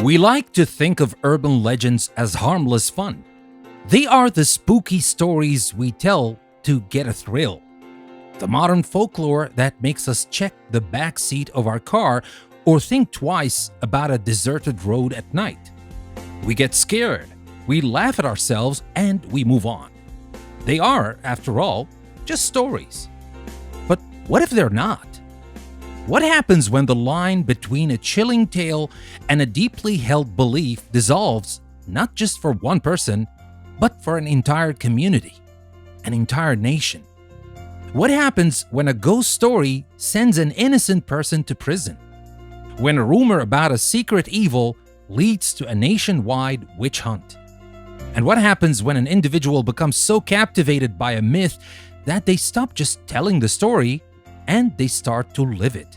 We like to think of urban legends as harmless fun. They are the spooky stories we tell to get a thrill. The modern folklore that makes us check the back seat of our car or think twice about a deserted road at night. We get scared, we laugh at ourselves, and we move on. They are, after all, just stories. But what if they're not? What happens when the line between a chilling tale and a deeply held belief dissolves not just for one person, but for an entire community, an entire nation? What happens when a ghost story sends an innocent person to prison? When a rumor about a secret evil leads to a nationwide witch hunt? And what happens when an individual becomes so captivated by a myth that they stop just telling the story and they start to live it?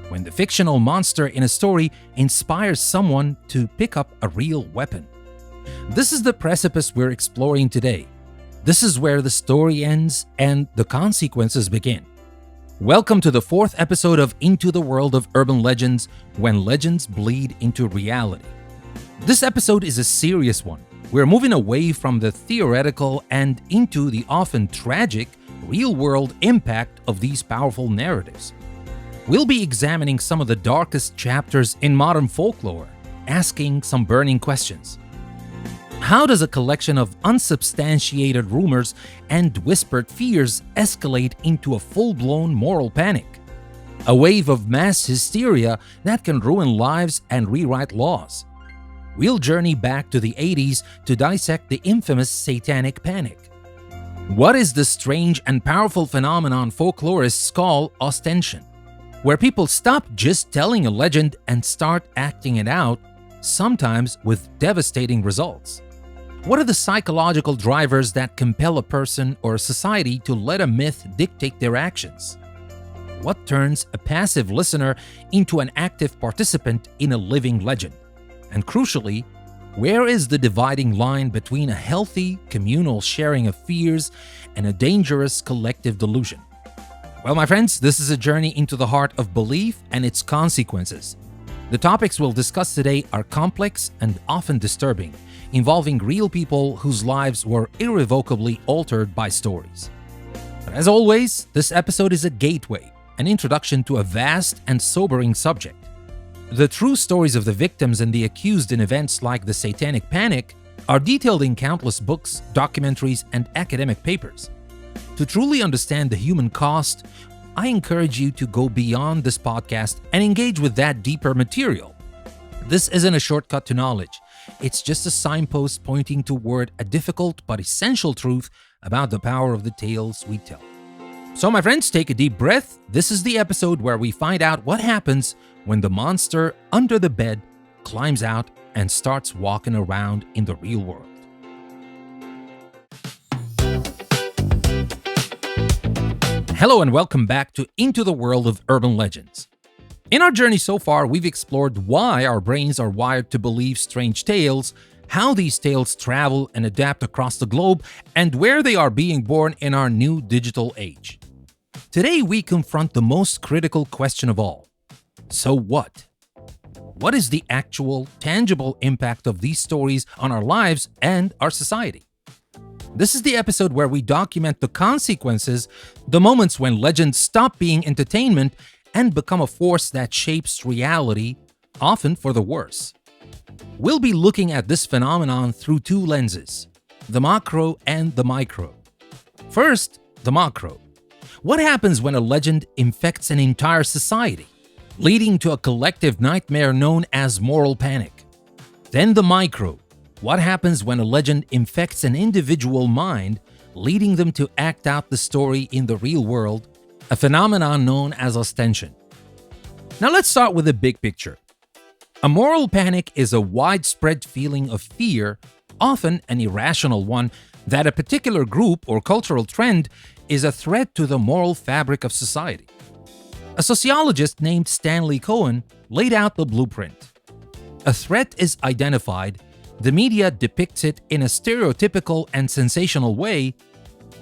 When the fictional monster in a story inspires someone to pick up a real weapon? This is the precipice we're exploring today. This is where the story ends and the consequences begin. Welcome to the fourth episode of Into the World of Urban Legends, when legends bleed into reality. This episode is a serious one. We're moving away from the theoretical and into the often tragic, real-world impact of these powerful narratives. We'll be examining some of the darkest chapters in modern folklore, asking some burning questions. How does a collection of unsubstantiated rumors and whispered fears escalate into a full-blown moral panic? A wave of mass hysteria that can ruin lives and rewrite laws. We'll journey back to the 80s to dissect the infamous Satanic Panic. What is the strange and powerful phenomenon folklorists call Ostension, where people stop just telling a legend and start acting it out, sometimes with devastating results? What are the psychological drivers that compel a person or a society to let a myth dictate their actions? What turns a passive listener into an active participant in a living legend? And crucially, where is the dividing line between a healthy, communal sharing of fears and a dangerous collective delusion? Well, my friends, this is a journey into the heart of belief and its consequences. The topics we'll discuss today are complex and often disturbing, involving real people whose lives were irrevocably altered by stories. But as always, this episode is a gateway, an introduction to a vast and sobering subject. The true stories of the victims and the accused in events like the Satanic Panic are detailed in countless books, documentaries, and academic papers. To truly understand the human cost, I encourage you to go beyond this podcast and engage with that deeper material. This isn't a shortcut to knowledge. It's just a signpost pointing toward a difficult but essential truth about the power of the tales we tell. So, my friends, take a deep breath. This is the episode where we find out what happens when the monster under the bed climbs out and starts walking around in the real world. Hello and welcome back to Into the World of Urban Legends. In our journey so far, we've explored why our brains are wired to believe strange tales, how these tales travel and adapt across the globe, and where they are being born in our new digital age. Today, we confront the most critical question of all. So what? What is the actual, tangible impact of these stories on our lives and our society? This is the episode where we document the consequences, the moments when legends stop being entertainment and become a force that shapes reality, often for the worse. We'll be looking at this phenomenon through two lenses, the macro and the micro. First, the macro. What happens when a legend infects an entire society, leading to a collective nightmare known as moral panic? Then the micro. What happens when a legend infects an individual mind, leading them to act out the story in the real world, a phenomenon known as Ostension? Now let's start with the big picture. A moral panic is a widespread feeling of fear, often an irrational one, that a particular group or cultural trend is a threat to the moral fabric of society. A sociologist named Stanley Cohen laid out the blueprint. A threat is identified, the media depicts it in a stereotypical and sensational way,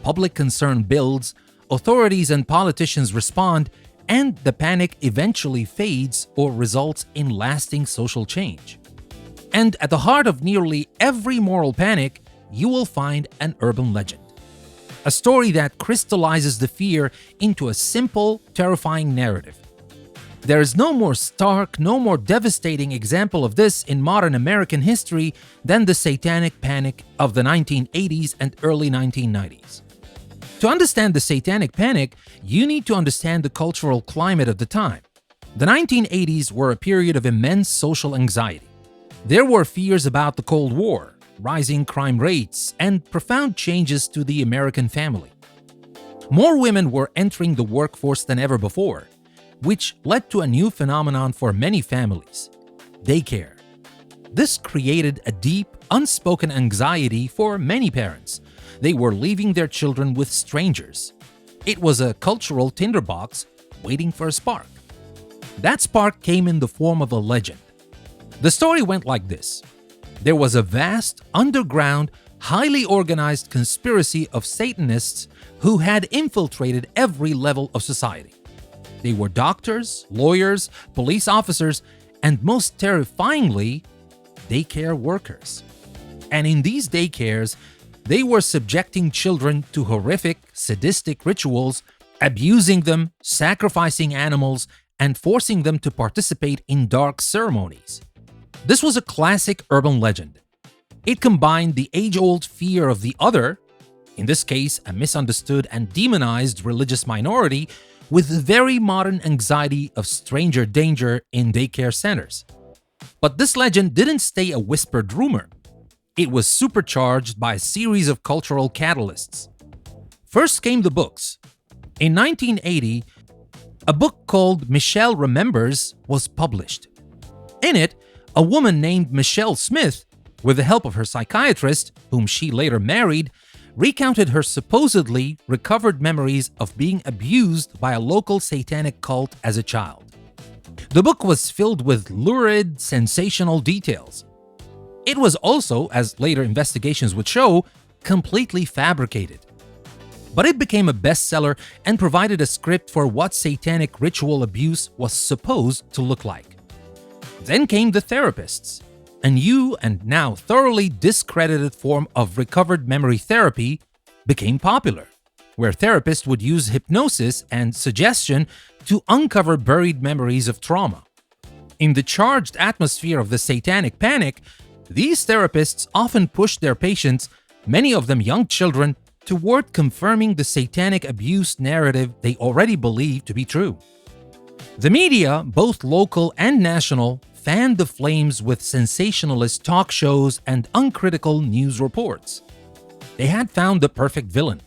public concern builds, authorities and politicians respond, and the panic eventually fades or results in lasting social change. And at the heart of nearly every moral panic, you will find an urban legend. A story that crystallizes the fear into a simple, terrifying narrative. There is no more stark, no more devastating example of this in modern American history than the Satanic Panic of the 1980s and early 1990s. To understand the Satanic Panic, you need to understand the cultural climate of the time. The 1980s were a period of immense social anxiety. There were fears about the Cold War, rising crime rates, and profound changes to the American family. More women were entering the workforce than ever before, which led to a new phenomenon for many families: daycare. This created a deep, unspoken anxiety for many parents. They were leaving their children with strangers. It was a cultural tinderbox waiting for a spark. That spark came in the form of a legend. The story went like this. There was a vast, underground, highly organized conspiracy of Satanists who had infiltrated every level of society. They were doctors, lawyers, police officers, and most terrifyingly, daycare workers. And in these daycares, they were subjecting children to horrific, sadistic rituals, abusing them, sacrificing animals, and forcing them to participate in dark ceremonies. This was a classic urban legend. It combined the age-old fear of the other, in this case a misunderstood and demonized religious minority, with the very modern anxiety of stranger danger in daycare centers. But this legend didn't stay a whispered rumor. It was supercharged by a series of cultural catalysts. First came the books. In 1980, a book called Michelle Remembers was published. In it, a woman named Michelle Smith, with the help of her psychiatrist, whom she later married, recounted her supposedly recovered memories of being abused by a local satanic cult as a child. The book was filled with lurid, sensational details. It was also, as later investigations would show, completely fabricated. But it became a bestseller and provided a script for what satanic ritual abuse was supposed to look like. Then came the therapists, a new and now thoroughly discredited form of recovered memory therapy became popular, where therapists would use hypnosis and suggestion to uncover buried memories of trauma. In the charged atmosphere of the Satanic Panic, these therapists often pushed their patients, many of them young children, toward confirming the satanic abuse narrative they already believed to be true. The media, both local and national, fanned the flames with sensationalist talk shows and uncritical news reports. They had found the perfect villain.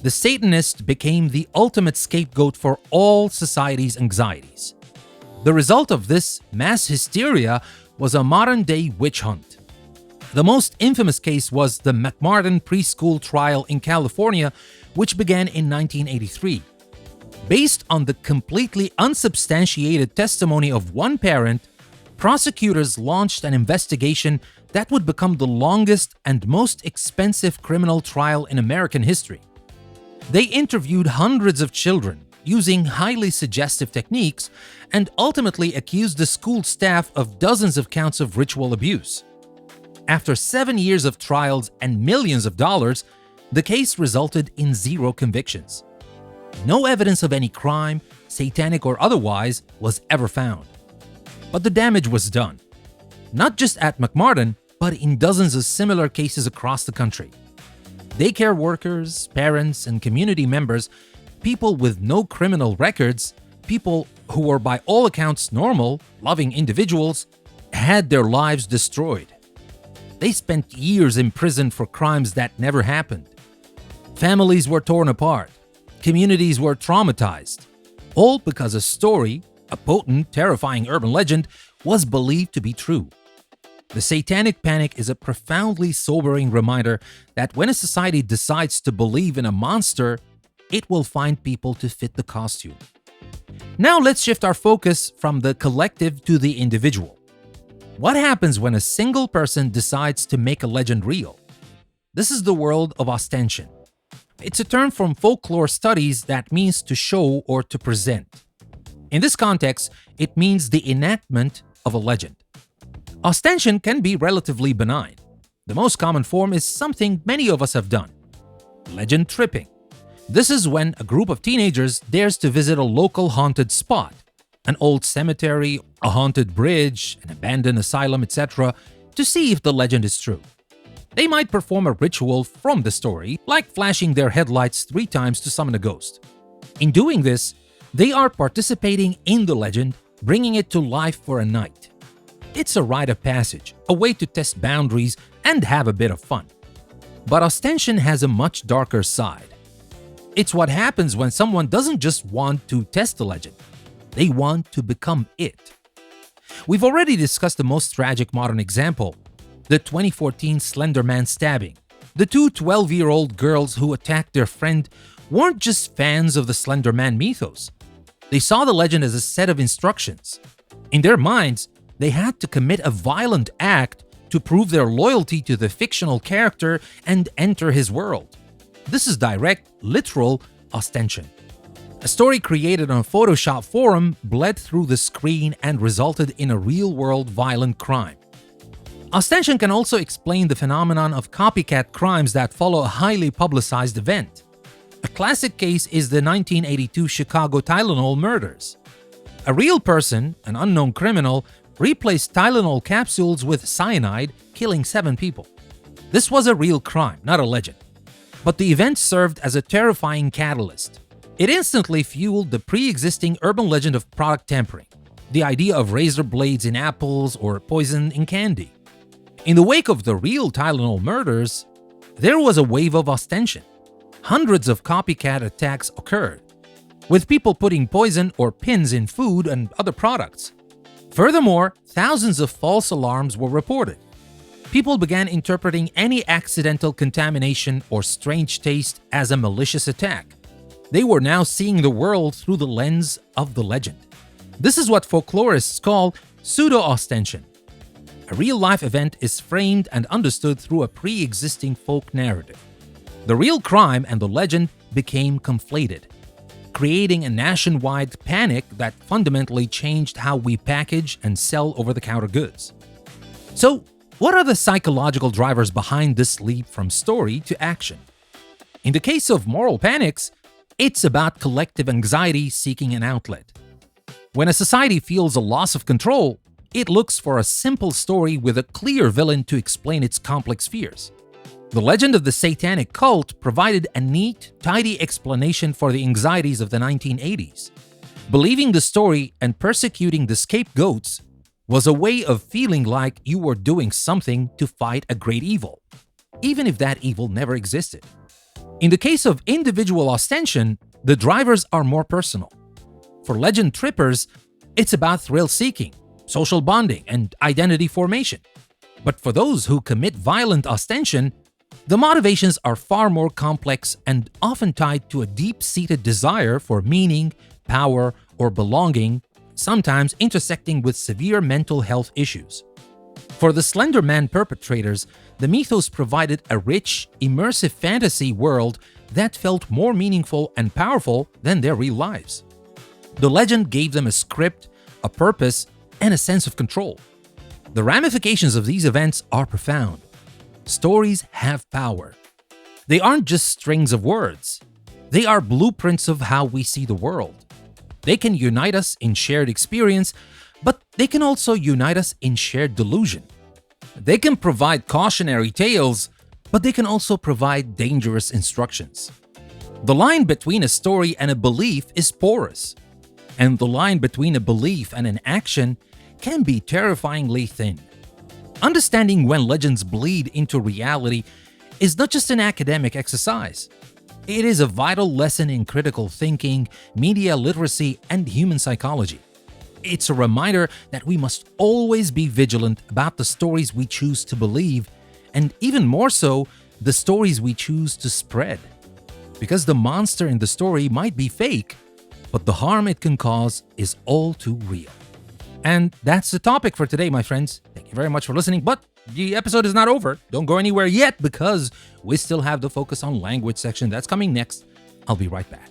The Satanist became the ultimate scapegoat for all society's anxieties. The result of this mass hysteria was a modern-day witch hunt. The most infamous case was the McMartin preschool trial in California, which began in 1983. Based on the completely unsubstantiated testimony of one parent, prosecutors launched an investigation that would become the longest and most expensive criminal trial in American history. They interviewed hundreds of children using highly suggestive techniques and ultimately accused the school staff of dozens of counts of ritual abuse. After 7 years of trials and millions of dollars, the case resulted in 0 convictions. No evidence of any crime, satanic or otherwise, was ever found. But the damage was done. Not just at McMartin, but in dozens of similar cases across the country. Daycare workers, parents, and community members, people with no criminal records, people who were by all accounts normal, loving individuals, had their lives destroyed. They spent years in prison for crimes that never happened. Families were torn apart. Communities were traumatized. All because a story, a potent, terrifying urban legend, was believed to be true. The Satanic Panic is a profoundly sobering reminder that when a society decides to believe in a monster, it will find people to fit the costume. Now let's shift our focus from the collective to the individual. What happens when a single person decides to make a legend real? This is the world of Ostension. It's a term from folklore studies that means to show or to present. In this context, it means the enactment of a legend. Ostension can be relatively benign. The most common form is something many of us have done: legend tripping. This is when a group of teenagers dares to visit a local haunted spot, an old cemetery, a haunted bridge, an abandoned asylum, etc., to see if the legend is true. They might perform a ritual from the story, like flashing their headlights 3 times to summon a ghost. In doing this, they are participating in the legend, bringing it to life for a night. It's a rite of passage, a way to test boundaries and have a bit of fun. But Ostension has a much darker side. It's what happens when someone doesn't just want to test the legend, they want to become it. We've already discussed the most tragic modern example, the 2014 Slender Man stabbing. The 2 12-year-old girls who attacked their friend weren't just fans of the Slender Man mythos. They saw the legend as a set of instructions. In their minds, they had to commit a violent act to prove their loyalty to the fictional character and enter his world. This is direct, literal Ostension. A story created on a Photoshop forum bled through the screen and resulted in a real-world violent crime. Ostension can also explain the phenomenon of copycat crimes that follow a highly publicized event. A classic case is the 1982 Chicago Tylenol murders. A real person, an unknown criminal, replaced Tylenol capsules with cyanide, killing 7 people. This was a real crime, not a legend. But the event served as a terrifying catalyst. It instantly fueled the pre-existing urban legend of product tampering, the idea of razor blades in apples or poison in candy. In the wake of the real Tylenol murders, there was a wave of Ostension. Hundreds of copycat attacks occurred, with people putting poison or pins in food and other products. Furthermore, thousands of false alarms were reported. People began interpreting any accidental contamination or strange taste as a malicious attack. They were now seeing the world through the lens of the legend. This is what folklorists call pseudo-Ostension. A real-life event is framed and understood through a pre-existing folk narrative. The real crime and the legend became conflated, creating a nationwide panic that fundamentally changed how we package and sell over-the-counter goods. So, what are the psychological drivers behind this leap from story to action? In the case of moral panics, it's about collective anxiety seeking an outlet. When a society feels a loss of control, it looks for a simple story with a clear villain to explain its complex fears. The legend of the Satanic cult provided a neat, tidy explanation for the anxieties of the 1980s. Believing the story and persecuting the scapegoats was a way of feeling like you were doing something to fight a great evil, even if that evil never existed. In the case of individual Ostension, the drivers are more personal. For legend trippers, it's about thrill-seeking, social bonding, and identity formation. But for those who commit violent Ostension, the motivations are far more complex and often tied to a deep-seated desire for meaning, power, or belonging, sometimes intersecting with severe mental health issues. For the Slender Man perpetrators, the mythos provided a rich, immersive fantasy world that felt more meaningful and powerful than their real lives. The legend gave them a script, a purpose, and a sense of control. The ramifications of these events are profound. Stories have power. They aren't just strings of words. They are blueprints of how we see the world. They can unite us in shared experience, but they can also unite us in shared delusion. They can provide cautionary tales, but they can also provide dangerous instructions. The line between a story and a belief is porous, and the line between a belief and an action can be terrifyingly thin. Understanding when legends bleed into reality is not just an academic exercise. It is a vital lesson in critical thinking, media literacy, and human psychology. It's a reminder that we must always be vigilant about the stories we choose to believe, and even more so, the stories we choose to spread. Because the monster in the story might be fake, but the harm it can cause is all too real. And that's the topic for today, my friends. Thank you very much for listening, but the episode is not over. Don't go anywhere yet because we still have the Focus on Language section that's coming next. I'll be right back.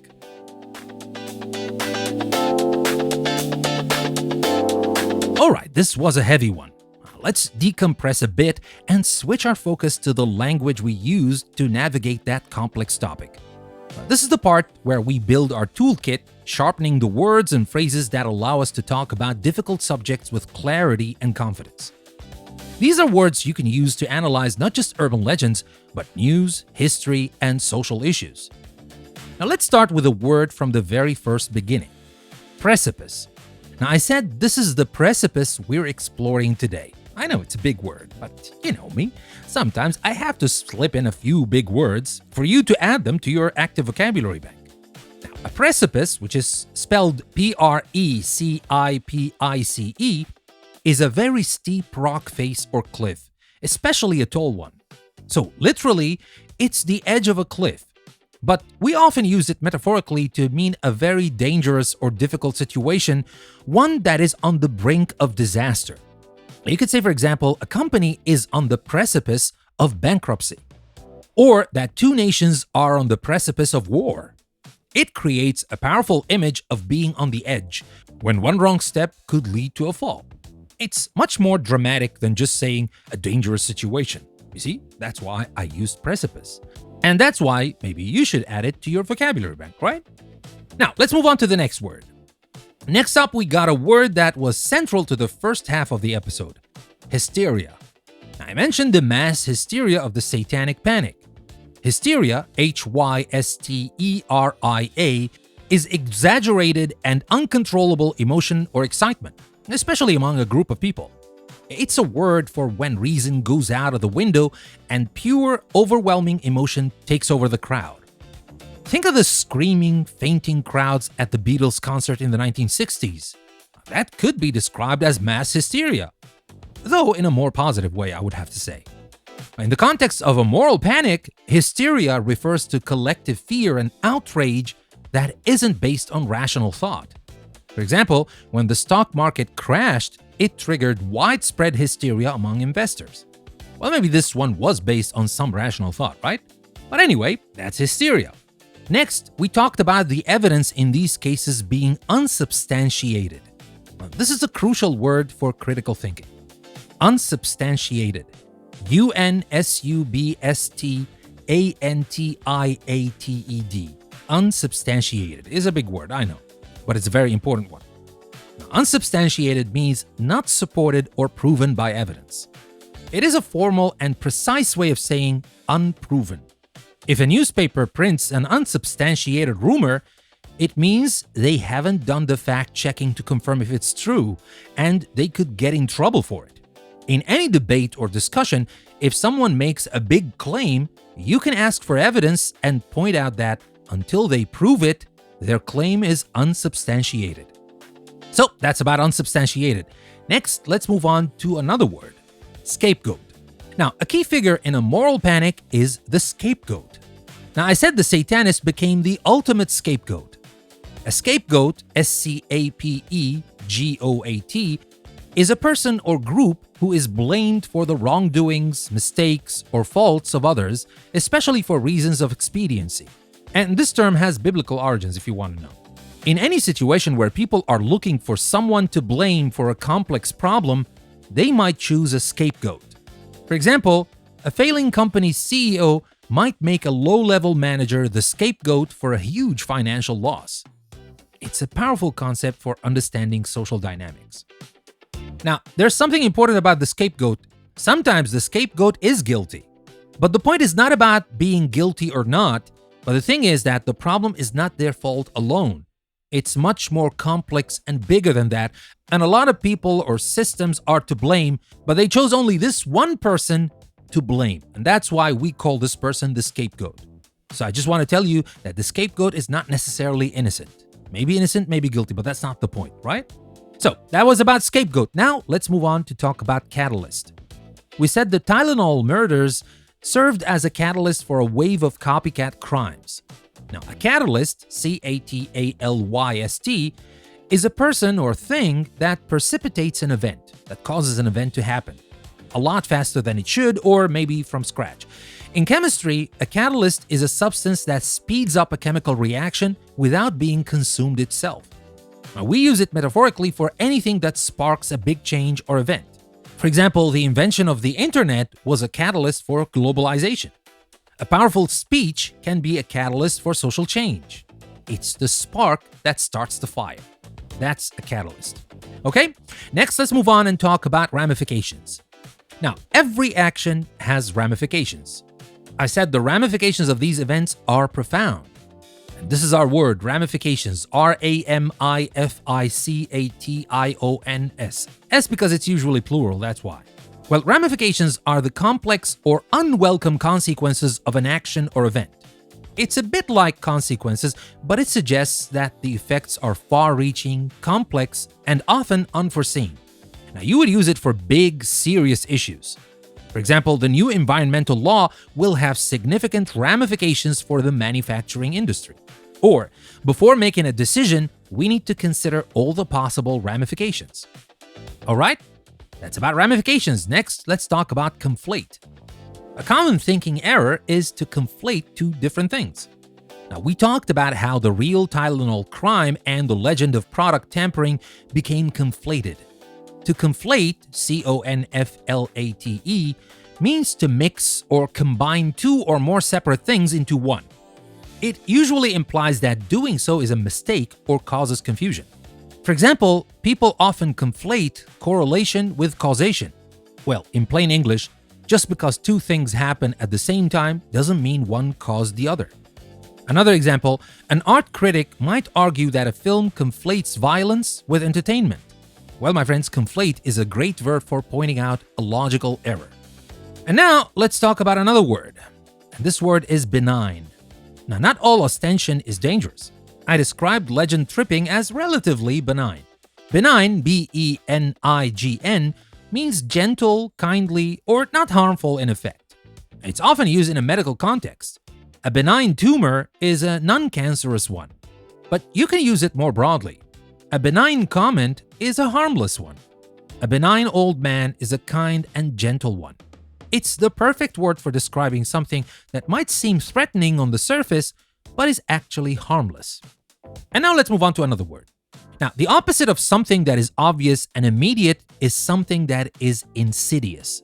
Alright, this was a heavy one. Let's decompress a bit and switch our focus to the language we use to navigate that complex topic. This is the part where we build our toolkit, sharpening the words and phrases that allow us to talk about difficult subjects with clarity and confidence. These are words you can use to analyze not just urban legends, but news, history, and social issues. Now let's start with a word from the very first beginning: precipice. Now I said this is the precipice we're exploring today. I know it's a big word, but you know me. Sometimes I have to slip in a few big words for you to add them to your active vocabulary bank. Now, a precipice, which is spelled Precipice, is a very steep rock face or cliff, especially a tall one. So literally, it's the edge of a cliff. But we often use it metaphorically to mean a very dangerous or difficult situation, one that is on the brink of disaster. You could say, for example, a company is on the precipice of bankruptcy, or that two nations are on the precipice of war. It creates a powerful image of being on the edge, when one wrong step could lead to a fall. It's much more dramatic than just saying a dangerous situation. You see, that's why I used precipice. And that's why maybe you should add it to your vocabulary bank, right? Now, let's move on to the next word. Next up, we got a word that was central to the first half of the episode: hysteria. I mentioned the mass hysteria of the Satanic Panic. Hysteria, Hysteria, is exaggerated and uncontrollable emotion or excitement, especially among a group of people. It's a word for when reason goes out of the window and pure, overwhelming emotion takes over the crowd. Think of the screaming, fainting crowds at the Beatles concert in the 1960s. That could be described as mass hysteria, though in a more positive way, I would have to say. In the context of a moral panic, hysteria refers to collective fear and outrage that isn't based on rational thought. For example, when the stock market crashed, it triggered widespread hysteria among investors. Well, maybe this one was based on some rational thought, right? But anyway, that's hysteria. Next, we talked about the evidence in these cases being unsubstantiated. Well, this is a crucial word for critical thinking. Unsubstantiated. Unsubstantiated. Unsubstantiated is a big word, I know, but it's a very important one. Now, unsubstantiated means not supported or proven by evidence. It is a formal and precise way of saying unproven. If a newspaper prints an unsubstantiated rumor, it means they haven't done the fact-checking to confirm if it's true, and they could get in trouble for it. In any debate or discussion, if someone makes a big claim, you can ask for evidence and point out that until they prove it, their claim is unsubstantiated. So that's about unsubstantiated. Next, let's move on to another word: scapegoat. Now, a key figure in a moral panic is the scapegoat. Now, I said the Satanists became the ultimate scapegoat. A scapegoat, Scapegoat, is a person or group who is blamed for the wrongdoings, mistakes, or faults of others, especially for reasons of expediency. And this term has biblical origins if you want to know. In any situation where people are looking for someone to blame for a complex problem, they might choose a scapegoat. For example, a failing company's CEO might make a low-level manager the scapegoat for a huge financial loss. It's a powerful concept for understanding social dynamics. Now, there's something important about the scapegoat. Sometimes the scapegoat is guilty. But the point is not about being guilty or not, but the thing is that the problem is not their fault alone. It's much more complex and bigger than that, and a lot of people or systems are to blame, but they chose only this one person to blame, and that's why we call this person the scapegoat. So I just want to tell you that the scapegoat is not necessarily innocent. Maybe innocent, maybe guilty, but that's not the point, right? So that was about scapegoat. Now let's move on to talk about catalyst. We said the Tylenol murders served as a catalyst for a wave of copycat crimes. Now, a catalyst, Catalyst, is a person or thing that precipitates an event, that causes an event to happen a lot faster than it should, or maybe from scratch. In chemistry, a catalyst is a substance that speeds up a chemical reaction without being consumed itself. Now, we use it metaphorically for anything that sparks a big change or event. For example, the invention of the internet was a catalyst for globalization. A powerful speech can be a catalyst for social change. It's the spark that starts the fire. That's a catalyst. Okay, next let's move on and talk about ramifications. Now, every action has ramifications. I said the ramifications of these events are profound. And this is our word, ramifications, R-A-M-I-F-I-C-A-T-I-O-N-S. S because it's usually plural, that's why. Well, ramifications are the complex or unwelcome consequences of an action or event. It's a bit like consequences, but it suggests that the effects are far-reaching, complex, and often unforeseen. Now, you would use it for big, serious issues. For example, the new environmental law will have significant ramifications for the manufacturing industry. Or, before making a decision, we need to consider all the possible ramifications. All right? That's about ramifications. Next, let's talk about conflate. A common thinking error is to conflate two different things. Now, we talked about how the real Tylenol crime and the legend of product tampering became conflated. To conflate, C-O-N-F-L-A-T-E, means to mix or combine two or more separate things into one. It usually implies that doing so is a mistake or causes confusion. For example, people often conflate correlation with causation. Well, in plain English, just because two things happen at the same time doesn't mean one caused the other. Another example, an art critic might argue that a film conflates violence with entertainment. Well, my friends, conflate is a great verb for pointing out a logical error. And now, let's talk about another word. And this word is benign. Now, not all ostension is dangerous. I described legend tripping as relatively benign. Benign, B-E-N-I-G-N, means gentle, kindly, or not harmful in effect. It's often used in a medical context. A benign tumor is a non-cancerous one, but you can use it more broadly. A benign comment is a harmless one. A benign old man is a kind and gentle one. It's the perfect word for describing something that might seem threatening on the surface, but is actually harmless. And now let's move on to another word. Now, the opposite of something that is obvious and immediate is something that is insidious.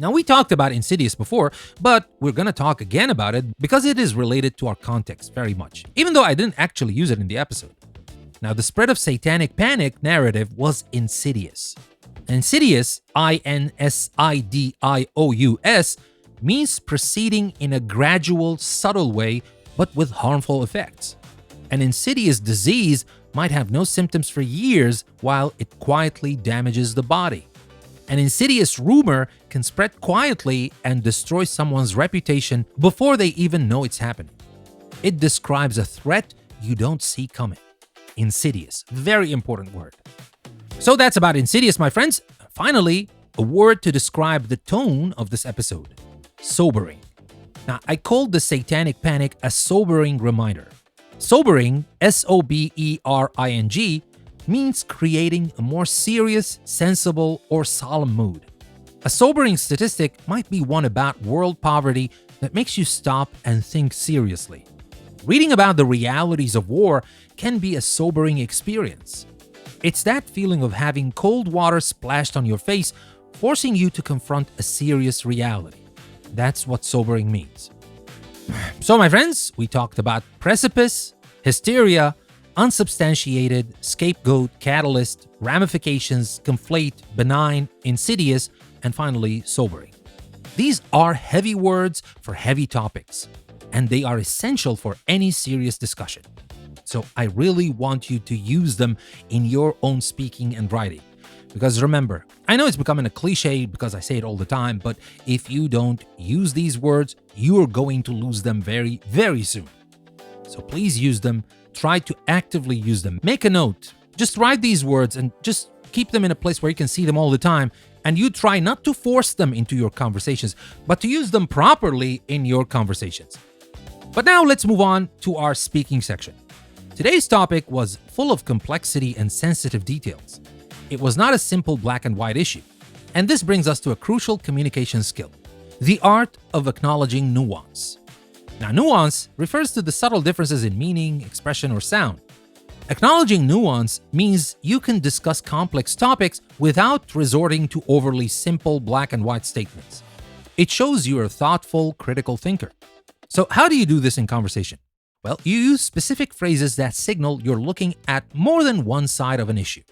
Now, we talked about insidious before, but we're going to talk again about it because it is related to our context very much, even though I didn't actually use it in the episode. Now, the spread of Satanic Panic narrative was insidious. Insidious, I-N-S-I-D-I-O-U-S, means proceeding in a gradual, subtle way, but with harmful effects. An insidious disease might have no symptoms for years while it quietly damages the body. An insidious rumor can spread quietly and destroy someone's reputation before they even know it's happening. It describes a threat you don't see coming. Insidious, very important word. So that's about insidious, my friends. Finally, a word to describe the tone of this episode. Sobering. Now, I called the Satanic Panic a sobering reminder. Sobering, S-O-B-E-R-I-N-G, means creating a more serious, sensible, or solemn mood. A sobering statistic might be one about world poverty that makes you stop and think seriously. Reading about the realities of war can be a sobering experience. It's that feeling of having cold water splashed on your face, forcing you to confront a serious reality. That's what sobering means. So, my friends, we talked about precipice, hysteria, unsubstantiated, scapegoat, catalyst, ramifications, conflate, benign, insidious, and finally, sobering. These are heavy words for heavy topics, and they are essential for any serious discussion. So I really want you to use them in your own speaking and writing. Because remember, I know it's becoming a cliche because I say it all the time, but if you don't use these words, you're going to lose them very, very soon. So please use them. Try to actively use them. Make a note. Just write these words and just keep them in a place where you can see them all the time. And you try not to force them into your conversations, but to use them properly in your conversations. But now let's move on to our speaking section. Today's topic was full of complexity and sensitive details. It was not a simple black and white issue. And this brings us to a crucial communication skill, the art of acknowledging nuance. Now, nuance refers to the subtle differences in meaning, expression, or sound. Acknowledging nuance means you can discuss complex topics without resorting to overly simple black and white statements. It shows you're a thoughtful, critical thinker. So, how do you do this in conversation? Well, you use specific phrases that signal you're looking at more than one side of an issue.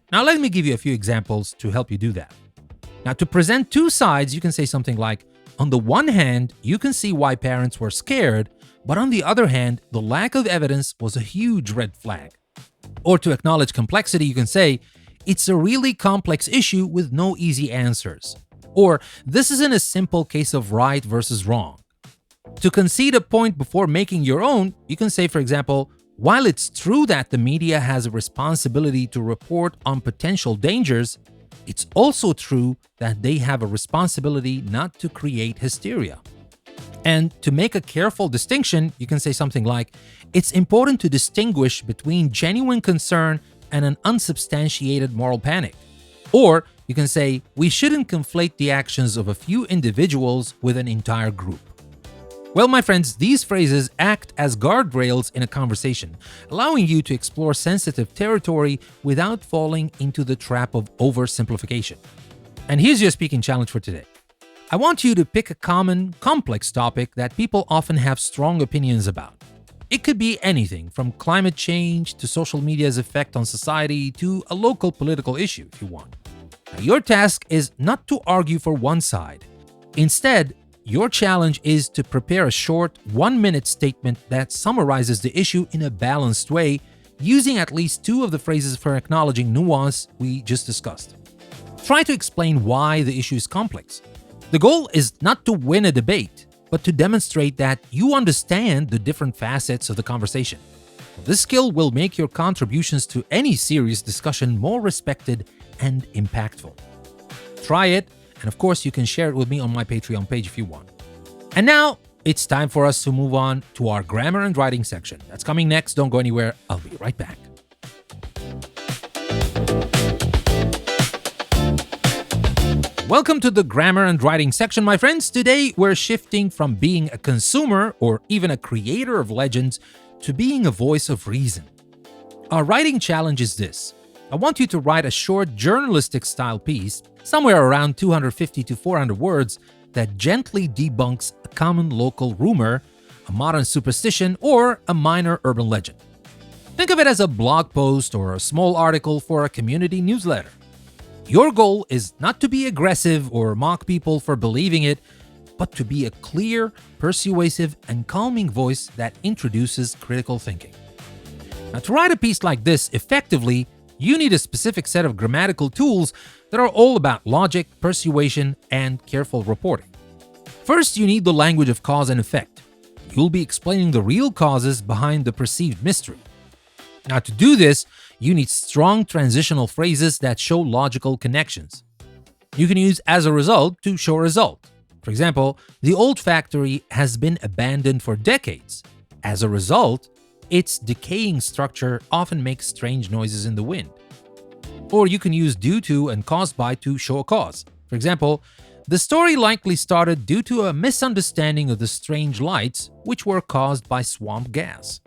Now, let me give you a few examples to help you do that. Now, to present two sides, you can say something like, on the one hand, you can see why parents were scared, but on the other hand, the lack of evidence was a huge red flag. Or to acknowledge complexity, you can say, it's a really complex issue with no easy answers. Or, this isn't a simple case of right versus wrong. To concede a point before making your own, you can say, for example, while it's true that the media has a responsibility to report on potential dangers, it's also true that they have a responsibility not to create hysteria. And to make a careful distinction, you can say something like, it's important to distinguish between genuine concern and an unsubstantiated moral panic. Or you can say, we shouldn't conflate the actions of a few individuals with an entire group. Well, my friends, these phrases act as guardrails in a conversation, allowing you to explore sensitive territory without falling into the trap of oversimplification. And here's your speaking challenge for today. I want you to pick a common, complex topic that people often have strong opinions about. It could be anything from climate change to social media's effect on society to a local political issue if you want. Now, your task is not to argue for one side. Instead, your challenge is to prepare a short, 1-minute statement that summarizes the issue in a balanced way, using at least two of the phrases for acknowledging nuance we just discussed. Try to explain why the issue is complex. The goal is not to win a debate, but to demonstrate that you understand the different facets of the conversation. This skill will make your contributions to any serious discussion more respected and impactful. Try it. And of course, you can share it with me on my Patreon page if you want. And now, it's time for us to move on to our grammar and writing section. That's coming next. Don't go anywhere. I'll be right back. Welcome to the grammar and writing section, my friends. Today, we're shifting from being a consumer or even a creator of legends to being a voice of reason. Our writing challenge is this. I want you to write a short journalistic style piece, somewhere around 250 to 400 words, that gently debunks a common local rumor, a modern superstition, or a minor urban legend. Think of it as a blog post or a small article for a community newsletter. Your goal is not to be aggressive or mock people for believing it, but to be a clear, persuasive, and calming voice that introduces critical thinking. Now, to write a piece like this effectively, you need a specific set of grammatical tools that are all about logic, persuasion, and careful reporting. First, you need the language of cause and effect. You'll be explaining the real causes behind the perceived mystery. Now, to do this, you need strong transitional phrases that show logical connections. You can use as a result to show a result. For example, the old factory has been abandoned for decades. As a result, its decaying structure often makes strange noises in the wind. Or you can use due to and caused by to show a cause. For example, the story likely started due to a misunderstanding of the strange lights, which were caused by swamp gas.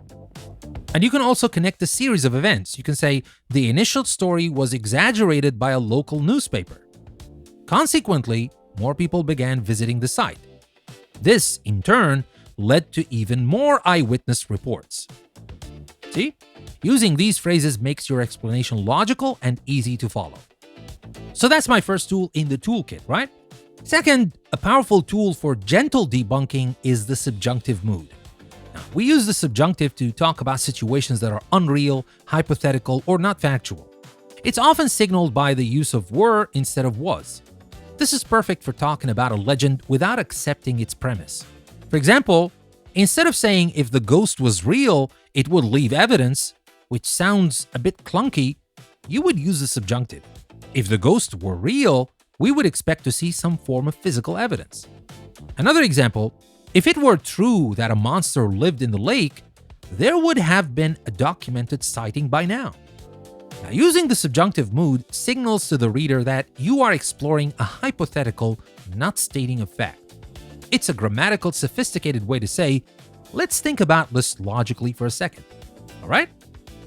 And you can also connect a series of events. You can say, the initial story was exaggerated by a local newspaper. Consequently, more people began visiting the site. This, in turn, led to even more eyewitness reports. See? Using these phrases makes your explanation logical and easy to follow. So that's my first tool in the toolkit, right? Second, a powerful tool for gentle debunking is the subjunctive mood. Now, we use the subjunctive to talk about situations that are unreal, hypothetical, or not factual. It's often signaled by the use of were instead of was. This is perfect for talking about a legend without accepting its premise. For example, instead of saying if the ghost was real, it would leave evidence, which sounds a bit clunky, you would use the subjunctive. If the ghost were real, we would expect to see some form of physical evidence. Another example, if it were true that a monster lived in the lake, there would have been a documented sighting by now. Now, using the subjunctive mood signals to the reader that you are exploring a hypothetical, not stating a fact. It's a grammatical, sophisticated way to say, let's think about this logically for a second. All right?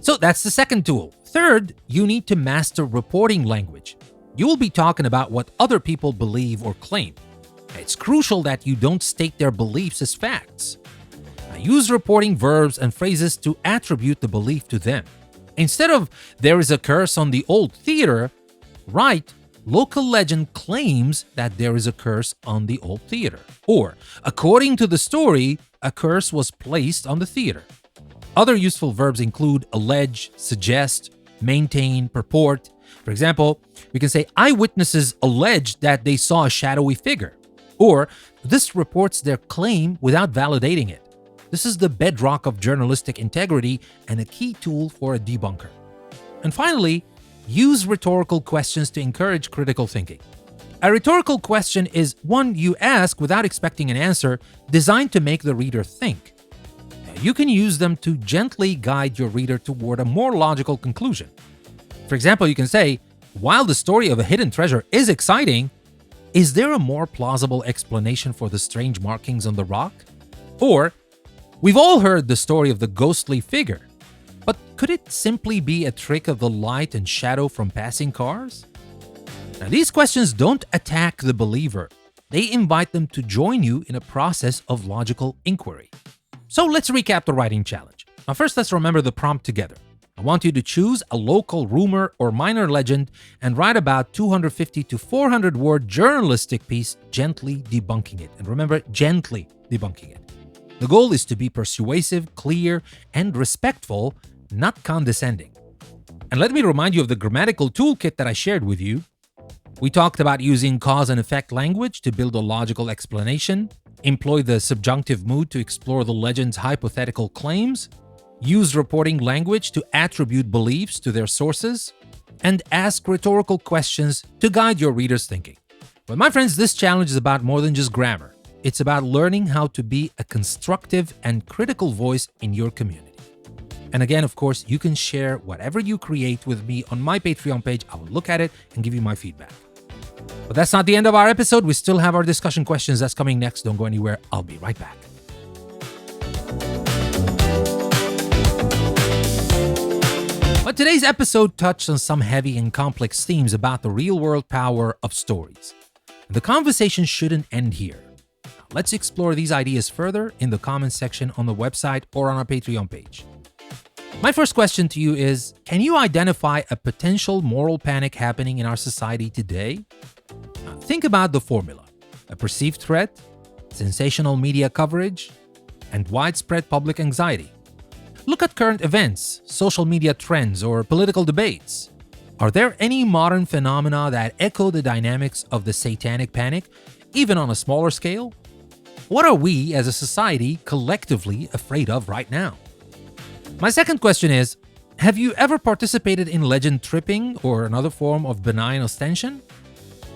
So that's the second tool. Third, you need to master reporting language. You will be talking about what other people believe or claim. It's crucial that you don't state their beliefs as facts. Now, use reporting verbs and phrases to attribute the belief to them. Instead of "there is a curse on the old theater," write "local legend claims that there is a curse on the old theater," or "according to the story, a curse was placed on the theater." Other useful verbs include allege, suggest, maintain, purport. For example, we can say eyewitnesses alleged that they saw a shadowy figure, or this reports their claim without validating it. This is the bedrock of journalistic integrity and a key tool for a debunker. And finally, use rhetorical questions to encourage critical thinking. A rhetorical question is one you ask without expecting an answer, designed to make the reader think. You can use them to gently guide your reader toward a more logical conclusion. For example, you can say, "While the story of a hidden treasure is exciting, is there a more plausible explanation for the strange markings on the rock?" Or, "We've all heard the story of the ghostly figure, but could it simply be a trick of the light and shadow from passing cars?" Now, these questions don't attack the believer. They invite them to join you in a process of logical inquiry. So let's recap the writing challenge. Now, first, let's remember the prompt together. I want you to choose a local rumor or minor legend and write about 250 to 400 word journalistic piece gently debunking it. And remember, gently debunking it. The goal is to be persuasive, clear, and respectful, not condescending. And let me remind you of the grammatical toolkit that I shared with you. We talked about using cause and effect language to build a logical explanation, employ the subjunctive mood to explore the legend's hypothetical claims, use reporting language to attribute beliefs to their sources, and ask rhetorical questions to guide your reader's thinking. But my friends, this challenge is about more than just grammar. It's about learning how to be a constructive and critical voice in your community. And again, of course, you can share whatever you create with me on my Patreon page. I will look at it and give you my feedback. But that's not the end of our episode. We still have our discussion questions. That's coming next. Don't go anywhere. I'll be right back. But today's episode touched on some heavy and complex themes about the real-world power of stories. The conversation shouldn't end here. Let's explore these ideas further in the comments section on the website or on our Patreon page. My first question to you is, can you identify a potential moral panic happening in our society today? Think about the formula: a perceived threat, sensational media coverage, and widespread public anxiety. Look at current events, social media trends, or political debates. Are there any modern phenomena that echo the dynamics of the Satanic Panic, even on a smaller scale? What are we as a society collectively afraid of right now? My second question is, have you ever participated in legend tripping or another form of benign ostension?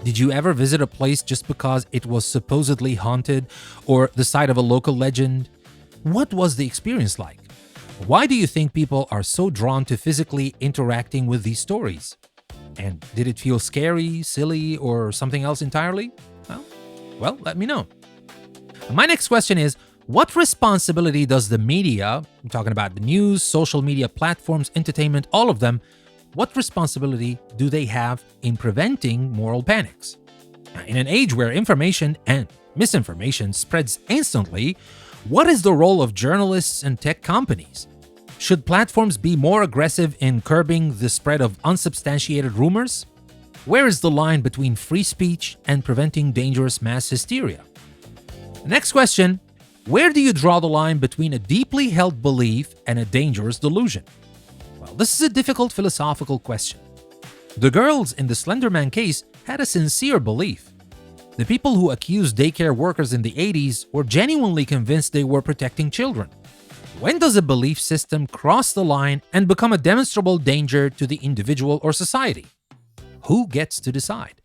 Did you ever visit a place just because it was supposedly haunted or the site of a local legend? What was the experience like? Why do you think people are so drawn to physically interacting with these stories? And did it feel scary, silly, or something else entirely? Well, let me know. My next question is, what responsibility does the media, I'm talking about the news, social media platforms, entertainment, all of them, what responsibility do they have in preventing moral panics? In an age where information and misinformation spreads instantly, what is the role of journalists and tech companies? Should platforms be more aggressive in curbing the spread of unsubstantiated rumors? Where is the line between free speech and preventing dangerous mass hysteria? Next question, where do you draw the line between a deeply held belief and a dangerous delusion? Well, this is a difficult philosophical question. The girls in the Slender Man case had a sincere belief. The people who accused daycare workers in the 80s were genuinely convinced they were protecting children. When does a belief system cross the line and become a demonstrable danger to the individual or society? Who gets to decide?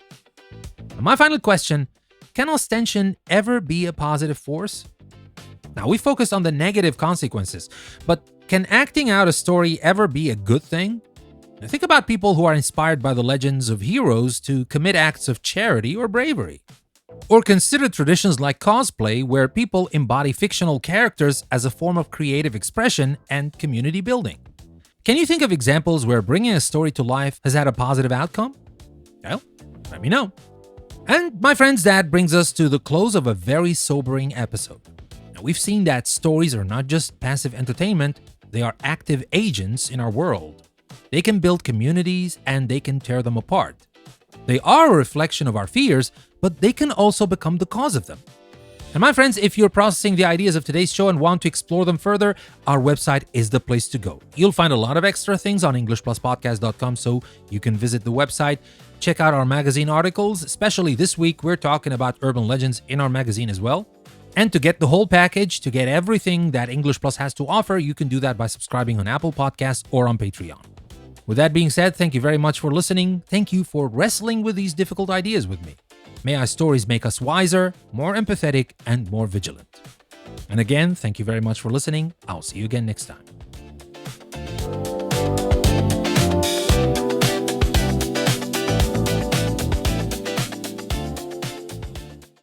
And my final question, can ostension ever be a positive force? Now, we focused on the negative consequences, but can acting out a story ever be a good thing? Now, think about people who are inspired by the legends of heroes to commit acts of charity or bravery. Or consider traditions like cosplay, where people embody fictional characters as a form of creative expression and community building. Can you think of examples where bringing a story to life has had a positive outcome? Well, let me know. And my friends, that brings us to the close of a very sobering episode. Now, we've seen that stories are not just passive entertainment, they are active agents in our world. They can build communities and they can tear them apart. They are a reflection of our fears, but they can also become the cause of them. And my friends, if you're processing the ideas of today's show and want to explore them further, our website is the place to go. You'll find a lot of extra things on EnglishPlusPodcast.com, so you can visit the website, check out our magazine articles, especially this week we're talking about urban legends in our magazine as well. And to get the whole package, to get everything that English Plus has to offer, you can do that by subscribing on Apple Podcasts or on Patreon. With that being said, thank you very much for listening. Thank you for wrestling with these difficult ideas with me. May our stories make us wiser, more empathetic, and more vigilant. And again, thank you very much for listening. I'll see you again next time.